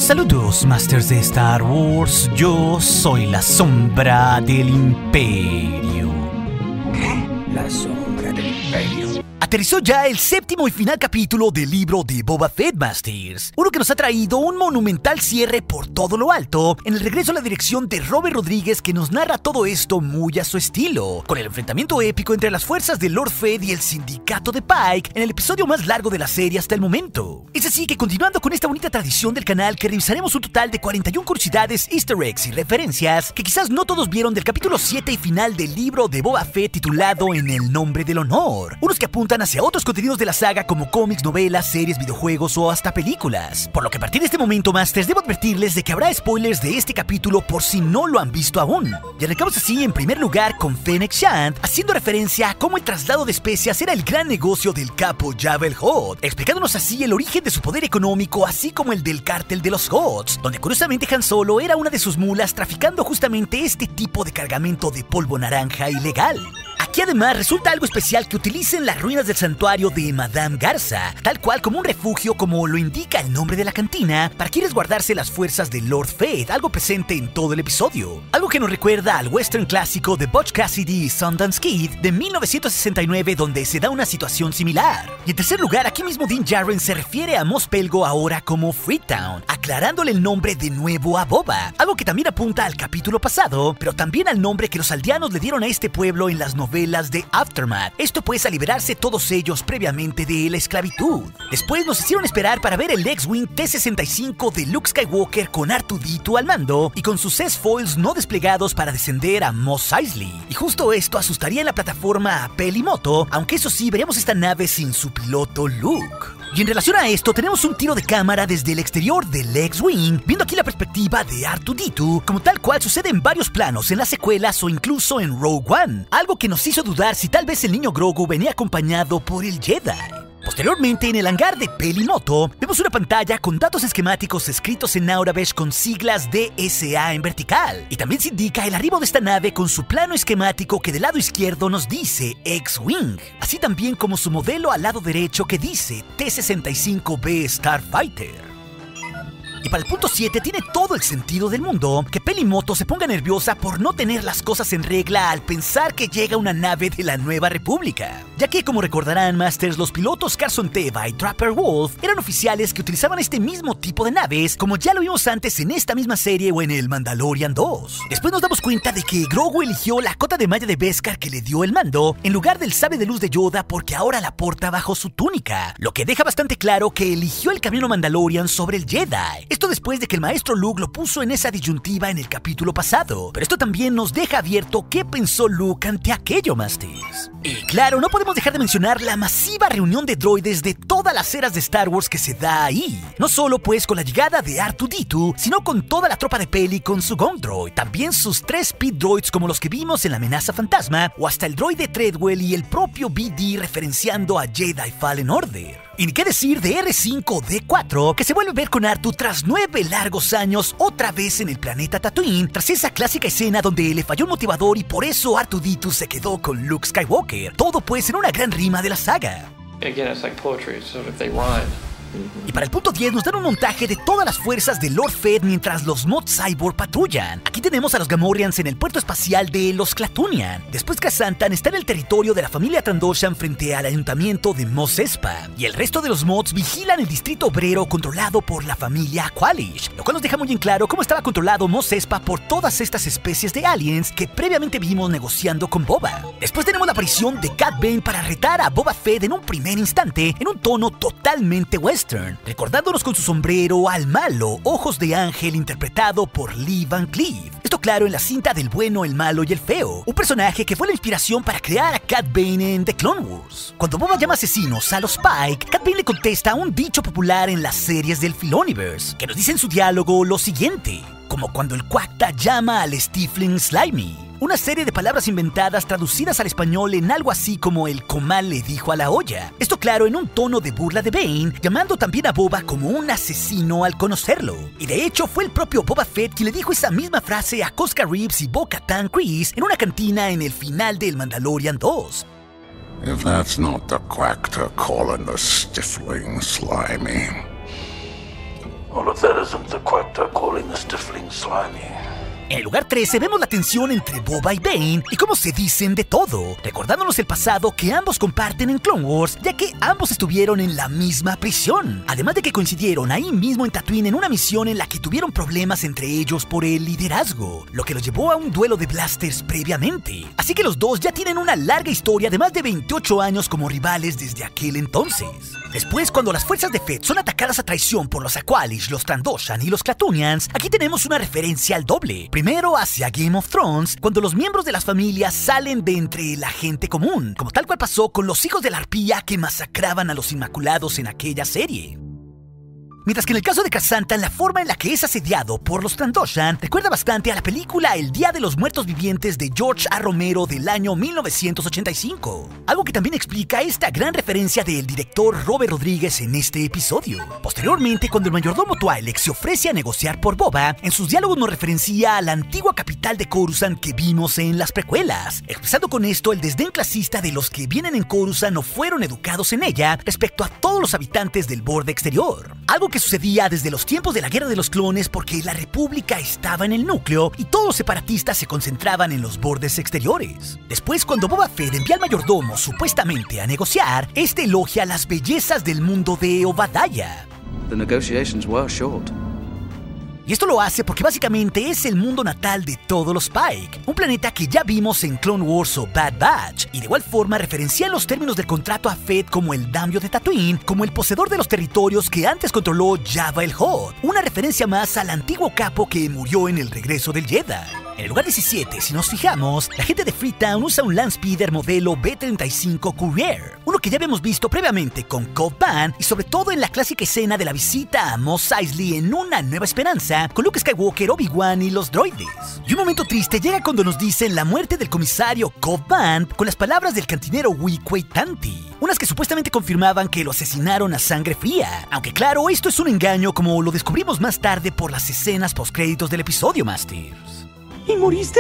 Saludos, Masters de Star Wars. Yo soy la sombra del Imperio. ¿Qué? La sombra del Imperio. Aterrizó ya el séptimo y final capítulo del libro de Boba Fett, Masters. Uno que nos ha traído un monumental cierre por todo lo alto, en el regreso a la dirección de Robert Rodríguez, que nos narra todo esto muy a su estilo, con el enfrentamiento épico entre las fuerzas de Lord Fett y el sindicato de Pike en el episodio más largo de la serie hasta el momento. Es así que, continuando con esta bonita tradición del canal, que revisaremos un total de 41 curiosidades, easter eggs y referencias que quizás no todos vieron del capítulo 7 y final del libro de Boba Fett titulado En el nombre del honor, unos que apuntan hacia otros contenidos de la saga como cómics, novelas, series, videojuegos o hasta películas. Por lo que a partir de este momento, Masters, debo advertirles de que habrá spoilers de este capítulo por si no lo han visto aún. Y arrancamos así en primer lugar con Fennec Shand, haciendo referencia a cómo el traslado de especias era el gran negocio del capo Jabba el Hutt, explicándonos así el origen de su poder económico, así como el del cártel de los Hutts, donde curiosamente Han Solo era una de sus mulas traficando justamente este tipo de cargamento de polvo naranja ilegal. Aquí además resulta algo especial que utilicen las ruinas del santuario de Madame Garza, tal cual como un refugio, como lo indica el nombre de la cantina, para que resguardarse las fuerzas de Lord Fett, algo presente en todo el episodio. Algo que nos recuerda al western clásico de Butch Cassidy y Sundance Kid de 1969, donde se da una situación similar. Y en tercer lugar, aquí mismo Din Djarin se refiere a Mos Pelgo ahora como Freetown, aclarándole el nombre de nuevo a Boba, algo que también apunta al capítulo pasado, pero también al nombre que los aldeanos le dieron a este pueblo en las novelas de Aftermath. Esto pues a liberarse todos ellos previamente de la esclavitud. Después nos hicieron esperar para ver el X-Wing T-65 de Luke Skywalker con R2-D2 al mando y con sus S-Foils no desplegados para descender a Mos Eisley. Y justo esto asustaría en la plataforma a Pelimoto, aunque eso sí, veremos esta nave sin su piloto Luke. Y en relación a esto, tenemos un tiro de cámara desde el exterior del X-Wing, viendo aquí la perspectiva de R2-D2, como tal cual sucede en varios planos en las secuelas o incluso en Rogue One, algo que nos hizo dudar si tal vez el niño Grogu venía acompañado por el Jedi. Posteriormente, en el hangar de Pelimoto, vemos una pantalla con datos esquemáticos escritos en Auravesh con siglas DSA en vertical. Y también se indica el arribo de esta nave con su plano esquemático que del lado izquierdo nos dice X-Wing, así también como su modelo al lado derecho que dice T-65B Starfighter. Y para el punto 7 tiene todo el sentido del mundo que Pelimoto se ponga nerviosa por no tener las cosas en regla al pensar que llega una nave de la Nueva República, ya que, como recordarán, Masters, los pilotos Carson Teva y Trapper Wolf eran oficiales que utilizaban este mismo tipo de naves, como ya lo vimos antes en esta misma serie o en el Mandalorian 2. Después nos damos cuenta de que Grogu eligió la cota de malla de Beskar que le dio el mando en lugar del sable de luz de Yoda, porque ahora la porta bajo su túnica, lo que deja bastante claro que eligió el camino Mandalorian sobre el Jedi. Esto después de que el maestro Luke lo puso en esa disyuntiva en el capítulo pasado. Pero esto también nos deja abierto qué pensó Luke ante aquello, Masters. Y claro, no podemos dejar de mencionar la masiva reunión de droides de todas las eras de Star Wars que se da ahí. No solo pues con la llegada de R2-D2, sino con toda la tropa de Peli con su Gun Droid, también sus 3 Speed Droids como los que vimos en la amenaza fantasma, o hasta el droide Treadwell y el propio BD referenciando a Jedi Fallen Order. Y ni qué decir de R5-D4, que se vuelve a ver con R2 tras 9 largos años otra vez en el planeta Tatooine, tras esa clásica escena donde le falló un motivador y por eso R2-D2 se quedó con Luke Skywalker. Todo pues en una gran rima de la saga. Again, it's like poetry, so if they rhyme. Y para el punto 10 nos dan un montaje de todas las fuerzas de Lord Fett mientras los Mod Cyborg patrullan. Aquí tenemos a los Gamorreans en el puerto espacial de los Klatooinian. Después Krrsantan está en el territorio de la familia Trandoshan frente al ayuntamiento de Mos Espa. Y el resto de los mods vigilan el distrito obrero controlado por la familia Aqualish, lo cual nos deja muy en claro cómo estaba controlado Mos Espa por todas estas especies de aliens que previamente vimos negociando con Boba. Después tenemos la aparición de Cad Bane para retar a Boba Fett en un primer instante en un tono totalmente western, recordándonos con su sombrero al malo Ojos de Ángel interpretado por Lee Van Cleef. Esto claro en la cinta del bueno, el malo y el feo, un personaje que fue la inspiración para crear a Cad Bane en The Clone Wars. Cuando Boba llama asesinos a los Pike, Cad Bane le contesta a un dicho popular en las series del Filoniverse, que nos dice en su diálogo lo siguiente, como cuando el Quacta llama al Stifling Slimy. Una serie de palabras inventadas traducidas al español en algo así como el comal le dijo a la olla. Esto claro en un tono de burla de Bane, llamando también a Boba como un asesino al conocerlo. Y de hecho fue el propio Boba Fett quien le dijo esa misma frase a Koska Reeves y Bo-Katan Kryze en una cantina en el final del Mandalorian 2. If that's not the Quacta calling the Stifling Slimy, Well, if that isn't the quack they're calling the Stifling Slimy. En el lugar 13 vemos la tensión entre Boba y Bane y cómo se dicen de todo, recordándonos el pasado que ambos comparten en Clone Wars, ya que ambos estuvieron en la misma prisión. Además de que coincidieron ahí mismo en Tatooine en una misión en la que tuvieron problemas entre ellos por el liderazgo, lo que los llevó a un duelo de blasters previamente. Así que los dos ya tienen una larga historia de más de 28 años como rivales desde aquel entonces. Después, cuando las fuerzas de Fett son atacadas a traición por los Aqualish, los Trandoshan y los Klatooinians, aquí tenemos una referencia al doble. Primero hacia Game of Thrones, cuando los miembros de las familias salen de entre la gente común, como tal cual pasó con los hijos de la arpía que masacraban a los Inmaculados en aquella serie. Mientras que en el caso de Krrsantan, la forma en la que es asediado por los Trandoshan recuerda bastante a la película El Día de los Muertos Vivientes de George A. Romero del año 1985. Algo que también explica esta gran referencia del director Robert Rodríguez en este episodio. Posteriormente, cuando el mayordomo Twi'lek se ofrece a negociar por Boba, en sus diálogos nos referencia a la antigua capital de Coruscant que vimos en las precuelas, expresando con esto el desdén clasista de los que vienen en Coruscant o fueron educados en ella respecto a todos los habitantes del borde exterior. Algo que sucedía desde los tiempos de la Guerra de los Clones porque la República estaba en el núcleo y todos los separatistas se concentraban en los bordes exteriores. Después, cuando Boba Fett envía al mayordomo supuestamente a negociar, este elogia las bellezas del mundo de Obadiah. The negotiations were short. Y esto lo hace porque básicamente es el mundo natal de todos los Pike, un planeta que ya vimos en Clone Wars o Bad Batch, y de igual forma referencia los términos del contrato a Fett como el daimyo de Tatooine, como el poseedor de los territorios que antes controló Jabba el Hutt, una referencia más al antiguo capo que murió en el regreso del Jedi. En el lugar 17, si nos fijamos, la gente de Freetown usa un Landspeeder modelo B-35 Courier, uno que ya habíamos visto previamente con Cobb Vanth y sobre todo en la clásica escena de la visita a Mos Eisley en Una Nueva Esperanza con Luke Skywalker, Obi-Wan y los droides. Y un momento triste llega cuando nos dicen la muerte del comisario Cobb Vanth con las palabras del cantinero Weequay Tanti, unas que supuestamente confirmaban que lo asesinaron a sangre fría, aunque claro, esto es un engaño como lo descubrimos más tarde por las escenas postcréditos del episodio, Masters. ¿Y moriste?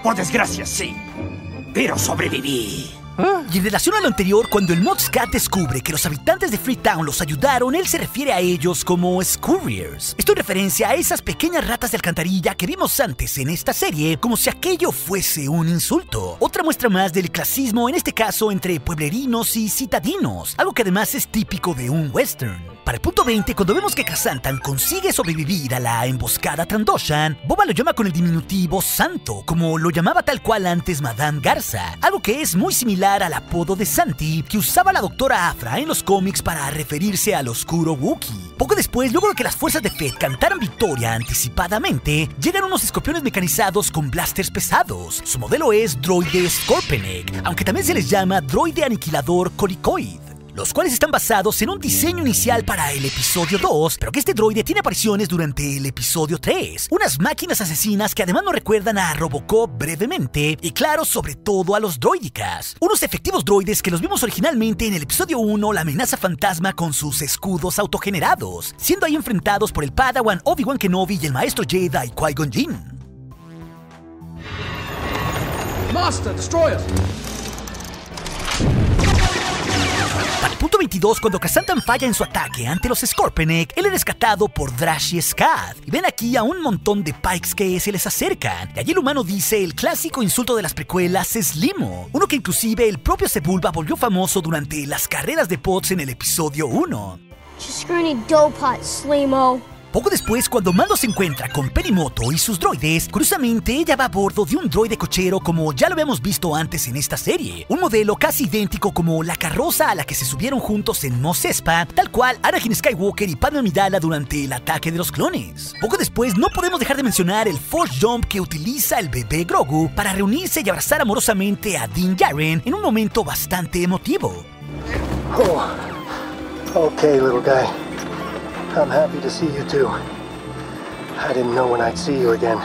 Por desgracia, sí. Pero sobreviví. Y en relación a lo anterior, cuando el Mod Scat descubre que los habitantes de Freetown los ayudaron, él se refiere a ellos como Scurriers. Esto en referencia a esas pequeñas ratas de alcantarilla que vimos antes en esta serie, como si aquello fuese un insulto. Otra muestra más del clasismo, en este caso entre pueblerinos y citadinos, algo que además es típico de un western. Para el punto 20, cuando vemos que Krrsantan consigue sobrevivir a la emboscada Trandoshan, Boba lo llama con el diminutivo Santo, como lo llamaba tal cual antes Madame Garza, algo que es muy similar al apodo de Santi que usaba la doctora Aphra en los cómics para referirse al oscuro Wookiee. Poco después, luego de que las fuerzas de Fett cantaran victoria anticipadamente, llegan unos escorpiones mecanizados con blasters pesados. Su modelo es Droide Scorpenek, aunque también se les llama Droide Aniquilador Colicoid, los cuales están basados en un diseño inicial para el episodio 2, pero que este droide tiene apariciones durante el episodio 3, unas máquinas asesinas que además nos recuerdan a Robocop brevemente, y claro, sobre todo a los droidicas, unos efectivos droides que los vimos originalmente en el episodio 1, la amenaza fantasma con sus escudos autogenerados, siendo ahí enfrentados por el Padawan Obi-Wan Kenobi y el maestro Jedi Qui-Gon Jinn. Master, destroy us. Para el punto 22, cuando Krrsantan falla en su ataque ante los Scorpenek, él es rescatado por Drashi Scad. Y ven aquí a un montón de Pikes que se les acercan. Y allí el humano dice el clásico insulto de las precuelas es Limo, uno que inclusive el propio Sebulba volvió famoso durante las carreras de pods en el episodio 1. You scrawny doughpot, Slimo. Poco después, cuando Mando se encuentra con Perimoto y sus droides, curiosamente ella va a bordo de un droide cochero como ya lo habíamos visto antes en esta serie, un modelo casi idéntico como la carroza a la que se subieron juntos en Mos Espa, tal cual Anakin Skywalker y Padme Amidala durante el ataque de los clones. Poco después, no podemos dejar de mencionar el Force Jump que utiliza el bebé Grogu para reunirse y abrazar amorosamente a Din Djarin en un momento bastante emotivo. Oh, okay, little guy. I'm happy to see you too. I didn't know when I'd see you again.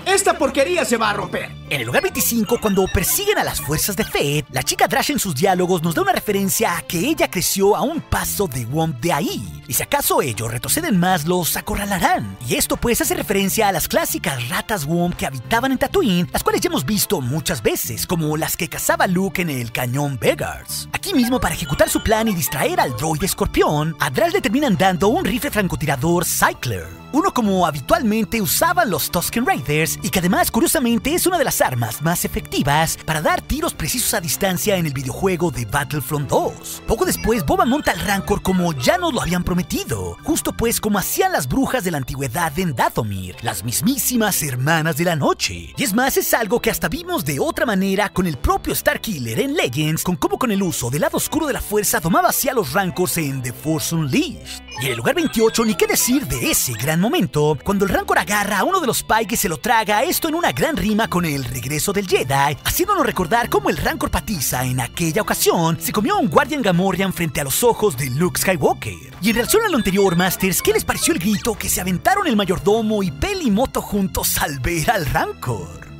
Esta porquería se va a romper. En el lugar 25, cuando persiguen a las fuerzas de Fett, la chica Drash en sus diálogos nos da una referencia a que ella creció a un paso de Womp de ahí, y si acaso ellos retroceden más, los acorralarán. Y esto pues hace referencia a las clásicas ratas Womp que habitaban en Tatooine, las cuales ya hemos visto muchas veces, como las que cazaba Luke en el cañón Begars. Aquí mismo, para ejecutar su plan y distraer al droide escorpión, a Drash le terminan dando un rifle francotirador Cycler, uno como habitualmente usaban los Tusken Raiders y que además curiosamente es una de las armas más efectivas para dar tiros precisos a distancia en el videojuego de Battlefront 2. Poco después Boba monta al Rancor como ya nos lo habían prometido, justo pues como hacían las brujas de la antigüedad en Dathomir, las mismísimas hermanas de la noche. Y es más, es algo que hasta vimos de otra manera con el propio Starkiller en Legends, con cómo con el uso del lado oscuro de la fuerza domaba hacia los Rancors en The Force Unleashed. Y en el lugar 28, ni qué decir de ese gran momento, cuando el Rancor agarra a uno de los Pike y se lo traga, esto en una gran rima con el regreso del Jedi, haciéndonos recordar cómo el Rancor Patiza en aquella ocasión se comió a un Guardian Gamorrean frente a los ojos de Luke Skywalker. Y en relación a lo anterior, Masters, ¿qué les pareció el grito que se aventaron el mayordomo y Peli y Moto juntos al ver al Rancor?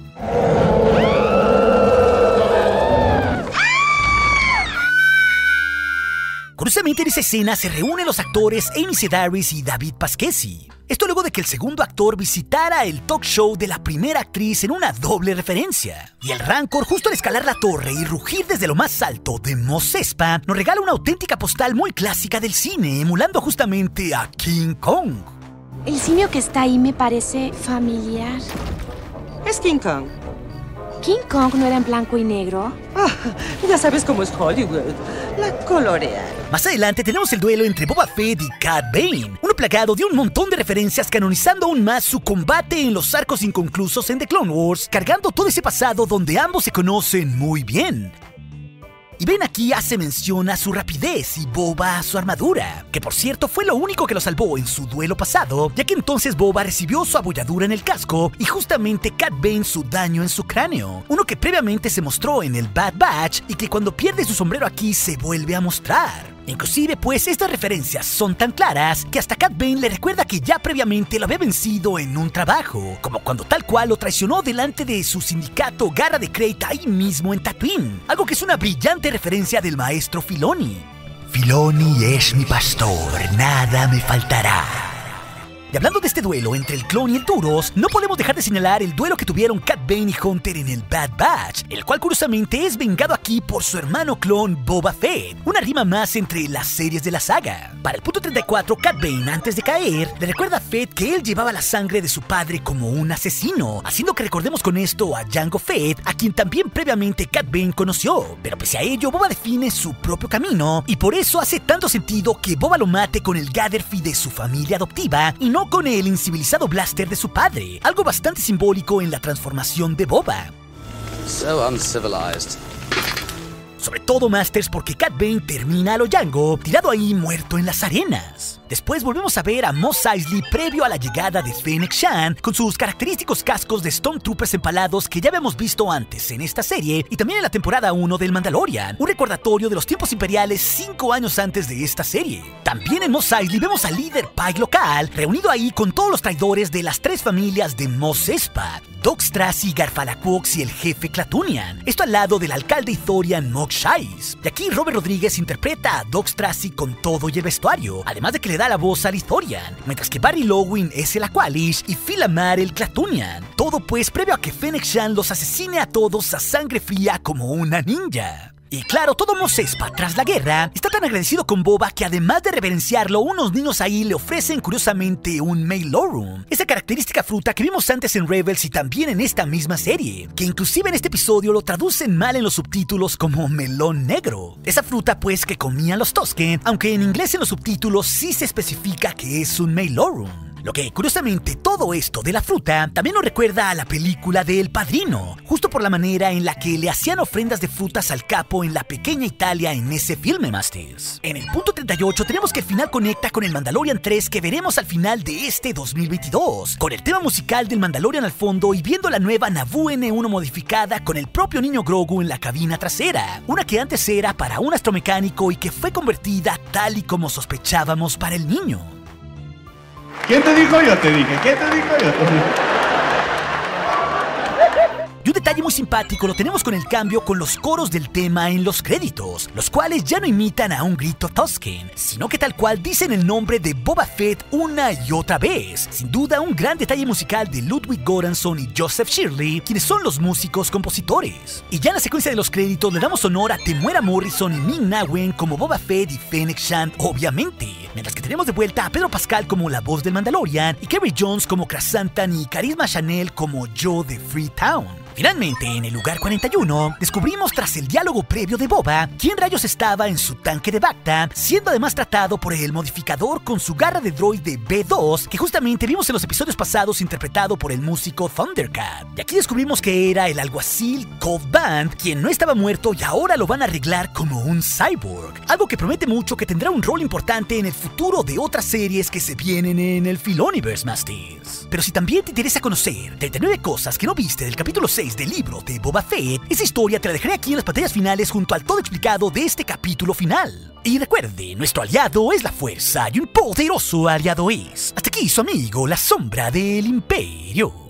Curiosamente, en esa escena se reúnen los actores Amy Sedaris y David Pasquesi. Esto luego de que el segundo actor visitara el talk show de la primera actriz en una doble referencia. Y el Rancor, justo al escalar la torre y rugir desde lo más alto de Mos Espa, nos regala una auténtica postal muy clásica del cine, emulando justamente a King Kong. El simio que está ahí me parece familiar. Es King Kong. ¿King Kong no era en blanco y negro? Ya sabes cómo es Hollywood. La colorean. Más adelante tenemos el duelo entre Boba Fett y Cad Bane, uno plagado de un montón de referencias, canonizando aún más su combate en los arcos inconclusos en The Clone Wars, cargando todo ese pasado donde ambos se conocen muy bien. Y Ben aquí hace mención a su rapidez y Boba a su armadura, que por cierto fue lo único que lo salvó en su duelo pasado, ya que entonces Boba recibió su abolladura en el casco y justamente Cad Bane su daño en su cráneo, uno que previamente se mostró en el Bad Batch y que cuando pierde su sombrero aquí se vuelve a mostrar. Inclusive pues estas referencias son tan claras que hasta Cad Bane le recuerda que ya previamente lo había vencido en un trabajo, como cuando tal cual lo traicionó delante de su sindicato Garra de Krayt ahí mismo en Tatooine, algo que es una brillante referencia del maestro Filoni. Filoni es mi pastor, nada me faltará. Y hablando de este duelo entre el clon y el Duros, no podemos dejar de señalar el duelo que tuvieron Cad Bane y Hunter en el Bad Batch, el cual curiosamente es vengado aquí por su hermano clon Boba Fett, una rima más entre las series de la saga. Para el punto 34, Cad Bane, antes de caer, le recuerda a Fett que él llevaba la sangre de su padre como un asesino, haciendo que recordemos con esto a Jango Fett, a quien también previamente Cad Bane conoció. Pero pese a ello, Boba define su propio camino, y por eso hace tanto sentido que Boba lo mate con el Gatherfee de su familia adoptiva, y no con el incivilizado blaster de su padre, algo bastante simbólico en la transformación de Boba. So uncivilized. Sobre todo, Masters, porque Cad Bane termina a lo Jango, tirado ahí muerto en las arenas. Después volvemos a ver a Mos Eisley previo a la llegada de Fennec Shand, con sus característicos cascos de Stormtroopers empalados que ya habíamos visto antes en esta serie y también en la temporada 1 del Mandalorian, un recordatorio de los tiempos imperiales 5 años antes de esta serie. También en Mos Eisley vemos al líder Pike local, reunido ahí con todos los traidores de las 3 familias de Mos Espa, Dox Tracy, Garfalaquox y el jefe Klatooinian, esto al lado del alcalde Ithorian Mok Shaiz. Y aquí Robert Rodríguez interpreta a Dox Tracy con todo y el vestuario, además de que le da la voz al Ithorian, mientras que Barry Lowen es el Aqualish y Phil Amar el Klatooinian. Todo pues previo a que Fennec Shand los asesine a todos a sangre fría como una ninja. Y claro, todo Mos Espa, tras la guerra, está tan agradecido con Boba que además de reverenciarlo, unos niños ahí le ofrecen curiosamente un Mailorum, esa característica fruta que vimos antes en Rebels y también en esta misma serie, que inclusive en este episodio lo traducen mal en los subtítulos como melón negro. Esa fruta pues que comían los Tusken, aunque en inglés en los subtítulos sí se especifica que es un Mailorum. Lo que, curiosamente, todo esto de la fruta también nos recuerda a la película de El Padrino, justo por la manera en la que le hacían ofrendas de frutas al capo en la pequeña Italia en ese filme, Masters. En el punto 38 tenemos que el final conecta con el Mandalorian 3 que veremos al final de este 2022, con el tema musical del Mandalorian al fondo y viendo la nueva Naboo N1 modificada con el propio niño Grogu en la cabina trasera, una que antes era para un astromecánico y que fue convertida tal y como sospechábamos para el niño. ¿Quién te dijo? Yo te dije. ¿Quién te dijo? Yo te dije. Y un detalle muy simpático lo tenemos con el cambio con los coros del tema en los créditos, los cuales ya no imitan a un grito Tusken, sino que tal cual dicen el nombre de Boba Fett una y otra vez. Sin duda, un gran detalle musical de Ludwig Göransson y Joseph Shirley, quienes son los músicos compositores. Y ya en la secuencia de los créditos le damos honor a Temuera Morrison y Ming-Na Wen como Boba Fett y Fennec Shand, obviamente. Mientras que tenemos de vuelta a Pedro Pascal como la voz del Mandalorian y Kerry Jones como Krasantan y Carisma Chanel como Joe de Freetown. Finalmente, en el lugar 41, descubrimos tras el diálogo previo de Boba quién rayos estaba en su tanque de Bacta, siendo además tratado por el modificador con su garra de droide B2, que justamente vimos en los episodios pasados interpretado por el músico Thundercat. Y aquí descubrimos que era el alguacil Cold Band, quien no estaba muerto y ahora lo van a arreglar como un cyborg. Algo que promete mucho que tendrá un rol importante en el futuro de otras series que se vienen en el Filoniverse Masters. Pero si también te interesa conocer 39 cosas que no viste del capítulo 6 del libro de Boba Fett, esa historia te la dejaré aquí en las pantallas finales junto al todo explicado de este capítulo final. Y recuerde, nuestro aliado es la fuerza y un poderoso aliado es. Hasta aquí su amigo, la sombra del Imperio.